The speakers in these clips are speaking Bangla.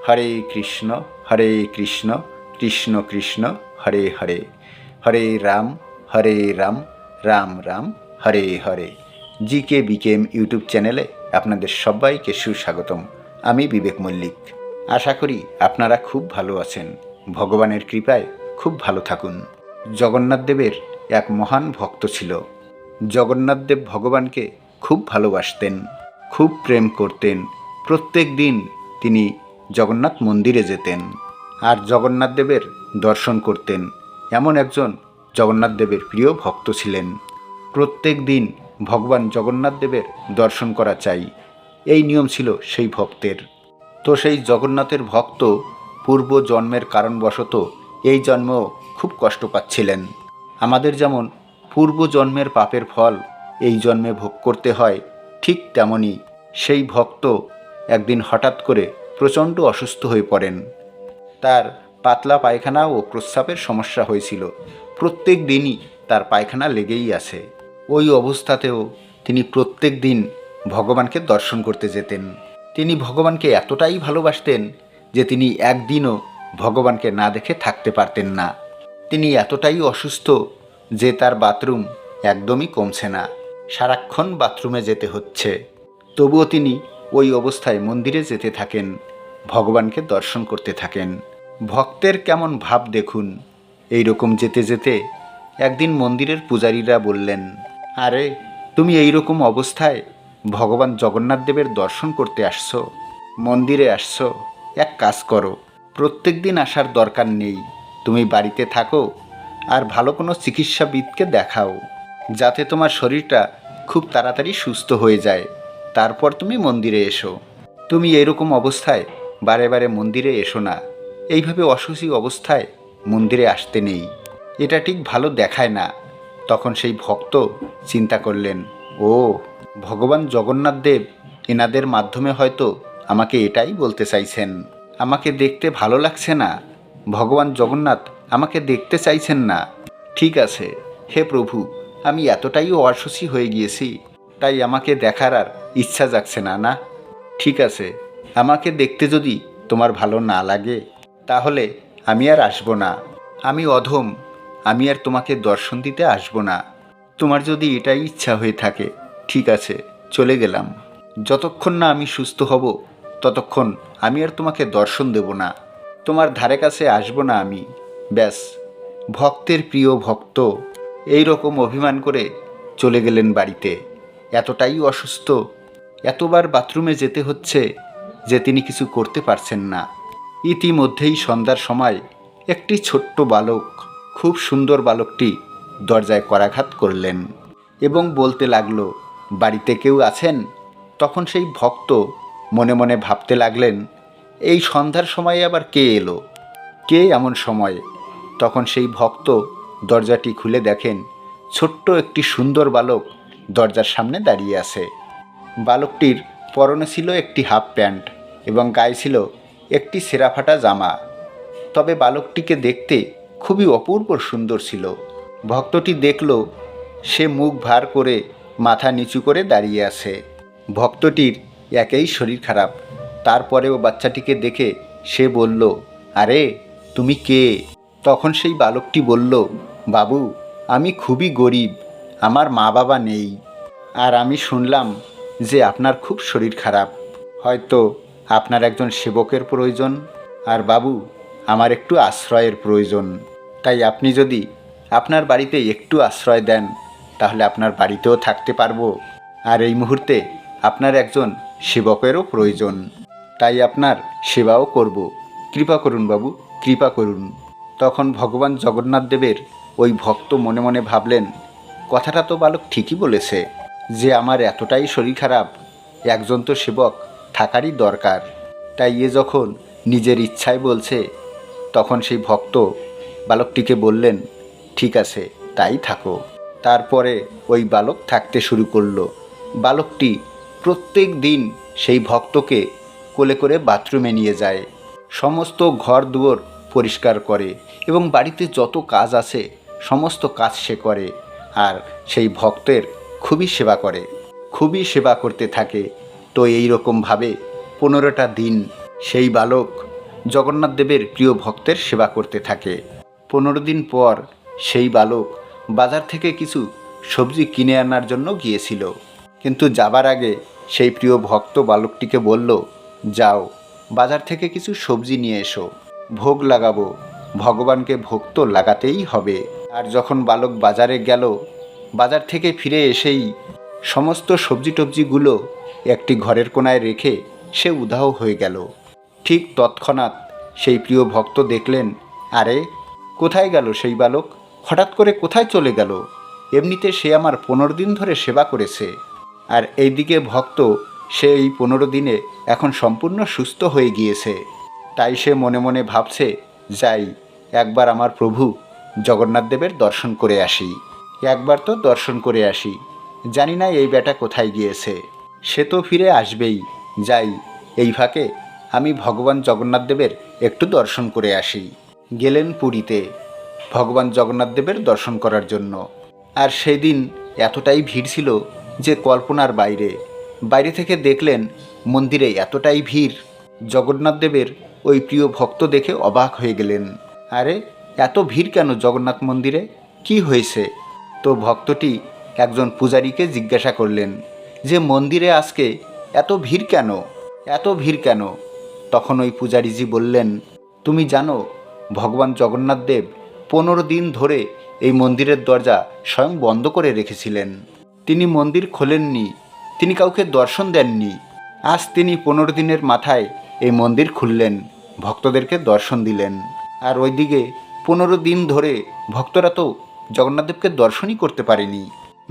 হরে কৃষ্ণ কৃষ্ণ কৃষ্ণ হরে হরে, হরে Ram Ram Ram Hare Hare. GK BKM YouTube চ্যানেলে আপনাদের সবাইকে সুস্বাগতম। আমি বিবেক মল্লিক। আশা করি আপনারা খুব ভালো আছেন। ভগবানের কৃপায় খুব ভালো থাকুন। জগন্নাথদেবের এক মহান ভক্ত ছিল। জগন্নাথদেব ভগবানকে খুব ভালোবাসতেন, খুব প্রেম করতেন। প্রত্যেক দিন তিনি জগন্নাথ মন্দিরে যেতেন আর জগন্নাথদেবের দর্শন করতেন। এমন একজন জগন্নাথদেবের প্রিয় ভক্ত ছিলেন। প্রত্যেক দিন ভগবান জগন্নাথদেবের দর্শন করা চাই, এই নিয়ম ছিল সেই ভক্তের। তো সেই জগন্নাথের ভক্ত পূর্ব জন্মের কারণবশত এই জন্মেও খুব কষ্ট পাচ্ছিলেন। আমাদের যেমন পূর্ব জন্মের পাপের ফল এই জন্মে ভোগ করতে হয়, ঠিক তেমনি সেই ভক্ত একদিন হঠাৎ করে প্রচণ্ড অসুস্থ হয়ে পড়েন। তার পাতলা পায়খানা ও প্রস্রাবের সমস্যা হয়েছিল। প্রত্যেক দিনই তার পায়খানা লেগেই আছে। ওই অবস্থাতেও তিনি প্রত্যেক দিন ভগবানকে দর্শন করতে যেতেন। তিনি ভগবানকে এতটাই ভালোবাসতেন যে তিনি একদিনও ভগবানকে না দেখে থাকতে পারতেন না। তিনি এতটাই অসুস্থ যে তার বাথরুম একদমই কমছে না, সারাক্ষণ বাথরুমে যেতে হচ্ছে। তবুও তিনি ওই অবস্থায় মন্দিরে যেতে থাকেন, ভগবানকে দর্শন করতে থাকেন। ভক্তের কেমন ভাব দেখুন। এই রকম যেতে যেতে একদিন মন্দিরের পূজারীরা বললেন, আরে তুমি এই রকম অবস্থায় ভগবান জগন্নাথদেবের দর্শন করতে আসছো, মন্দিরে আসছো, এক কাজ করো, প্রত্যেক দিন আসার দরকার নেই, তুমি বাড়িতে থাকো আর ভালো কোনো চিকিৎসাবিদকে দেখাও, যাতে তোমার শরীরটা খুব তাড়াতাড়ি সুস্থ হয়ে যায়, তারপর তুমি মন্দিরে এসো। তুমি এরকম অবস্থায় বারে বারে মন্দিরে এসো না, এইভাবে অসুস্থ অবস্থায় মন্দিরে আসতে নেই, এটা ঠিক ভালো দেখায় না। তখন সেই ভক্ত চিন্তা করলেন, ও ভগবান জগন্নাথদেব এনাদের মাধ্যমে হয়তো আমাকে এটাই বলতে চাইছেন, আমাকে দেখতে ভালো লাগছে না, ভগবান জগন্নাথ আমাকে দেখতে চাইছেন না। ঠিক আছে হে প্রভু, আমি এতটাই অসুস্থ হয়ে গিয়েছি, তাই আমাকে দেখার আর ইচ্ছা জাগছে না। না ঠিক আছে, আমাকে দেখতে যদি তোমার ভালো না লাগে তাহলে আমি আর আসবো না, আমি অধম, আমি আর তোমাকে দর্শন দিতে আসবো না। তোমার যদি এটাই ইচ্ছা হয়ে থাকে ঠিক আছে, চলে গেলাম। যতক্ষণ না আমি সুস্থ হব ততক্ষণ আমি আর তোমাকে দর্শন দেব না, তোমার ধারে কাছে আসবো না আমি। ব্যাস, ভক্তের প্রিয় ভক্ত এই রকম অভিমান করে চলে গেলেন বাড়িতে। এতটাই অসুস্থ, এতবার বাথরুমে যেতে হচ্ছে যে তিনি কিছু করতে পারছেন না। ইতিমধ্যেই সন্ধ্যার সময় একটি ছোট্ট বালক, খুব সুন্দর বালকটি দরজায় করাঘাত করলেন এবং বলতে লাগলো, বাড়িতে কেউ আছেন? তখন সেই ভক্ত মনে মনে ভাবতে লাগলেন, এই সন্ধ্যার সময়ে আবার কে এলো, কে এমন সময়ে? তখন সেই ভক্ত দরজাটি খুলে দেখেন ছোট্ট একটি সুন্দর বালক দরজার সামনে দাঁড়িয়ে আছে। বালকটির পরনে ছিল একটি হাফ প্যান্ট এবং গায়ে ছিল একটি ছেঁড়া ফাটা জামা। তবে বালকটিকে দেখতে খুবই অপূর্ব সুন্দর ছিল। ভক্তটি দেখল সে মুখ ভার করে মাথা নিচু করে দাঁড়িয়ে আছে। ভক্তটির একেই শরীর খারাপ, তারপরেও বাচ্চাটিকে দেখে সে বলল, আরে তুমি কে? তখন সেই বালকটি বলল, বাবু আমি খুবই গরিব, আমার মা বাবা নেই, আর আমি শুনলাম যে আপনার খুব শরীর খারাপ, হয়তো আপনার একজন সেবকের প্রয়োজন, আর বাবু আমার একটু আশ্রয়ের প্রয়োজন, তাই আপনি যদি আপনার বাড়িতে একটু আশ্রয় দেন তাহলে আপনার বাড়িতেও থাকতে পারবো, আর এই মুহূর্তে আপনার একজন সেবকেরও প্রয়োজন, তাই আপনার সেবাও করব, কৃপা করুন বাবু, কৃপা করুন। তখন ভগবান জগন্নাথদেবের ওই ভক্ত মনে মনে ভাবলেন, কথাটা তো বালক ঠিকই বলেছে, যে আমার এতটাই শরীর খারাপ, একজন তো সেবক থাকারই দরকার, তাই এ যখন নিজের ইচ্ছায় বলছে, তখন সেই ভক্ত বালকটিকে বললেন, ঠিক আছে তাই থাকো। তারপরে ওই বালক থাকতে শুরু করলো। বালকটি প্রত্যেক দিন সেই ভক্তকে কোলে করে বাথরুমে নিয়ে যায়, সমস্ত ঘর দুয়ার পরিষ্কার করে এবং বাড়িতে যত কাজ আছে সমস্ত কাজ সে করে, আর সেই ভক্তের খুবই সেবা করে, খুবই সেবা করতে থাকে। তো এই রকমভাবে 15টা দিন সেই বালক জগন্নাথ দেবের প্রিয় ভক্তের সেবা করতে থাকে। 15 দিন পর সেই বালক বাজার থেকে কিছু সবজি কিনে আনার জন্য গিয়েছিল, কিন্তু যাবার আগে সেই প্রিয় ভক্ত বালকটিকে বলল, যাও বাজার থেকে কিছু সবজি নিয়ে এসো, ভোগ লাগাবো, ভগবানকে ভোগ তো লাগাতেই হবে। আর যখন বালক বাজারে গেল, বাজার থেকে ফিরে এসেই সমস্ত সবজি টবজিগুলো একটি ঘরের কোণায় রেখে সে উধাও হয়ে গেল। ঠিক তৎক্ষণাৎ সেই প্রিয় ভক্ত দেখলেন, আরে কোথায় গেল সেই বালক, হঠাৎ করে কোথায় চলে গেল? এমনিতে সে আমার 15 দিন ধরে সেবা করেছে। আর এইদিকে ভক্ত সে এই 15 দিনে এখন সম্পূর্ণ সুস্থ হয়ে গিয়েছে। তাই সে মনে মনে ভাবছে, যাই একবার আমার প্রভু জগন্নাথ দেবের দর্শন করে আসি, একবার তো দর্শন করে আসি, জানি না এই বেটা কোথায় গিয়েছে, সে তো ফিরে আসবেই, যাই এই ফাঁকে আমি ভগবান জগন্নাথ দেবের একটু দর্শন করে আসি। গেলেন পুরীতে ভগবান জগন্নাথ দেবের দর্শন করার জন্য। আর সেই দিন এতটাই ভিড় ছিল যে কল্পনার বাইরে। বাইরে থেকে দেখলেন মন্দিরে এতটাই ভিড়, জগন্নাথ দেবের ওই প্রিয় ভক্ত দেখে অবাক হয়ে গেলেন। আরে এত ভিড় কেন জগন্নাথ মন্দিরে, কি হয়েছে? তো ভক্তটি একজন পূজারীকে জিজ্ঞাসা করলেন যে মন্দিরে আজকে এত ভিড় কেন, এত ভিড় কেন? তখন ওই পূজারীজি বললেন, তুমি জানো ভগবান জগন্নাথ দেব 15 দিন ধরে এই মন্দিরের দরজা স্বয়ং বন্ধ করে রেখেছিলেন। তিনি মন্দির খোলেননি, তিনি কাউকে দর্শন দেননি। আজ তিনি 15 দিনের মাথায় এই মন্দির খুললেন, ভক্তদেরকে দর্শন দিলেন। আর ওইদিকে 15 দিন ধরে ভক্তরা তো জগন্নাথদেবকে দর্শনই করতে পারেনি।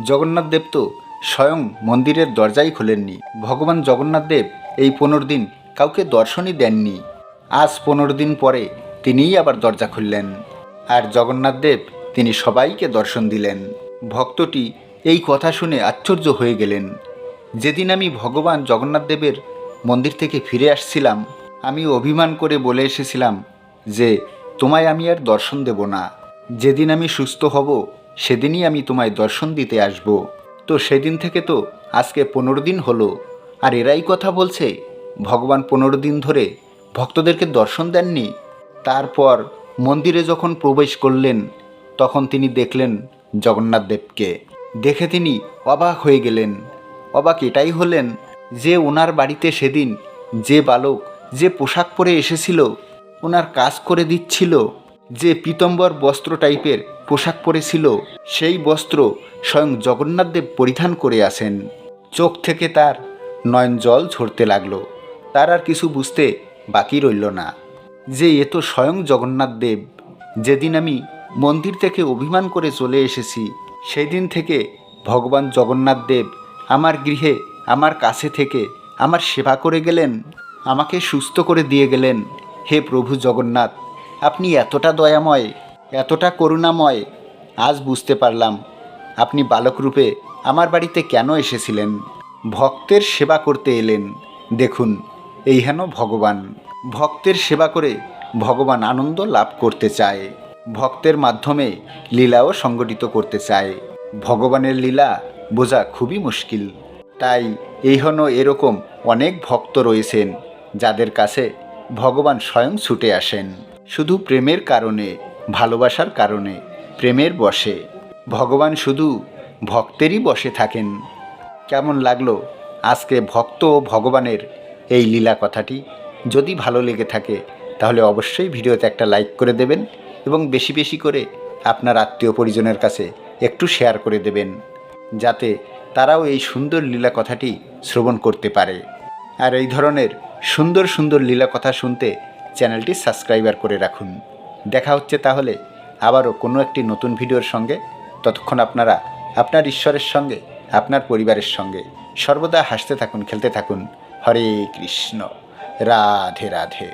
জগন্নাথ দেব তো স্বয়ং মন্দিরের দরজাই খোলেননি। ভগবান জগন্নাথ দেব এই 15 দিন কাউকে দর্শনই দেননি। আজ 15 দিন পরে তিনিই আবার দরজা খুললেন, আর জগন্নাথ দেব তিনি সবাইকে দর্শন দিলেন। ভক্তটি এই কথা শুনে আশ্চর্য হয়ে গেলেন। যেদিন আমি ভগবান জগন্নাথ দেবের মন্দির থেকে ফিরে আসছিলাম, আমি অভিমান করে বলে এসেছিলাম যে তোমায় আমি আর দর্শন দেব না, যেদিন আমি সুস্থ হব সেদিনই আমি তোমায় দর্শন দিতে আসব। তো সেদিন থেকে তো আজকে 15 দিন হলো, আর এরাই কথা বলছে ভগবান 15 দিন ধরে ভক্তদেরকে দর্শন দেননি। তারপর মন্দিরে যখন প্রবেশ করলেন তখন তিনি দেখলেন জগন্নাথ দেবকে। দেখে তিনি অবাক হয়ে গেলেন। অবাক এটাই হলেন যে ওনার বাড়িতে সেদিন যে বালক যে পোশাক পরে এসেছিল, ওনার কাজ করে দিচ্ছিল, যে পীতম্বর বস্ত্র টাইপের পোশাক পরেছিল, সেই বস্ত্র স্বয়ং জগন্নাথ দেব পরিধান করে আসেন। চোখ থেকে তার নয়ন জল ঝরতে লাগলো। তার আর কিছু বুঝতে বাকি রইল না যে এ তো স্বয়ং জগন্নাথ দেব। যেদিন আমি মন্দির থেকে অভিমান করে চলে এসেছি সেই দিন থেকে ভগবান জগন্নাথ দেব আমার গৃহে আমার কাছে থেকে আমার সেবা করে গেলেন, আমাকে সুস্থ করে দিয়ে গেলেন। হে প্রভু জগন্নাথ, আপনি এতটা দয়াময়, এতটা করুণাময়। আজ বুঝতে পারলাম আপনি বালক রূপে আমার বাড়িতে কেন এসেছিলেন। ভক্তের সেবা করতে এলেন। দেখুন এই হেন ভগবান, ভক্তের সেবা করে ভগবান আনন্দ লাভ করতে চায়, ভক্তের মাধ্যমে লীলাও সংগঠিত করতে চায়। ভগবানের লীলা বোঝা খুবই মুশকিল। তাই এই হন এরকম অনেক ভক্ত রয়েছেন যাদের কাছে ভগবান স্বয়ং ছুটে আসেন শুধু প্রেমের কারণে, ভালোবাসার কারণে, প্রেমের বশে। ভগবান শুধু ভক্তেরই বশে থাকেন। কেমন লাগলো আজকে ভক্ত ও ভগবানের এই লীলা কথাটি? যদি ভালো লেগে থাকে তাহলে অবশ্যই ভিডিওতে একটা লাইক করে দেবেন এবং বেশি বেশি করে আপনার আত্মীয় পরিজনের কাছে একটু শেয়ার করে দেবেন, যাতে তারাও এই সুন্দর লীলা কথাটি শ্রবণ করতে পারে। আর এই ধরনের সুন্দর সুন্দর লীলা কথা শুনতে চ্যানেলটি সাবস্ক্রাইবার করে রাখুন। দেখা হচ্ছে তাহলে আবারও কোনো একটি নতুন ভিডিওর সঙ্গে। ততক্ষণ আপনারা আপনার ঈশ্বরের সঙ্গে, আপনার পরিবারের সঙ্গে সর্বদা হাসতে থাকুন, খেলতে থাকুন। হরে কৃষ্ণ, রাধে রাধে।